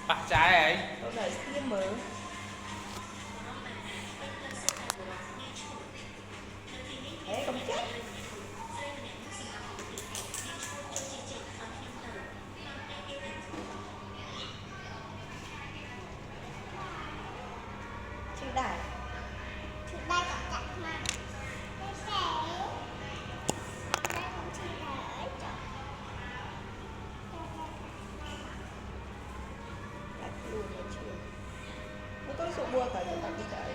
bạc trái ấy Đâu đợi xem mở. Ê, không chết. Chưa đại. Trước đây còn chặt mà. Đây cũng chỉ là ở chỗ. Đặt luôn rồi chưa. Nó có số bua phải tặng đi đợi.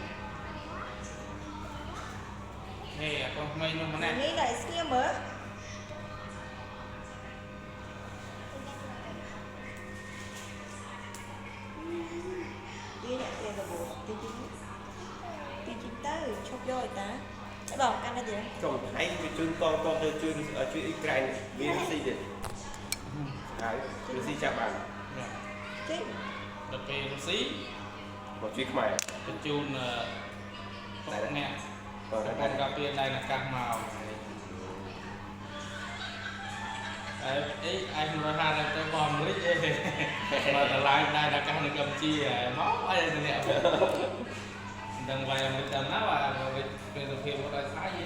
nè con mày nhưng mà Mình nè nghĩ là xem mở. Đi nhận tiền rồi bố. Đi chín tới chốt vô rồi ta. Cái bỏng ăn là gì? Chồng thấy cái chương con chơi chương ở chương Ukraine VNC đấy. Đấy, VNC chạm bàn. Chết. được cái xí Một chuyến mày. cái chun nè Còn con cà phê đây là cam màu đấy ấy anh nói ra là cái bom lít mà lại đây là cam này cầm chi máu ai đây nè đừng vay mình đừng nói là về phim của đại khái gì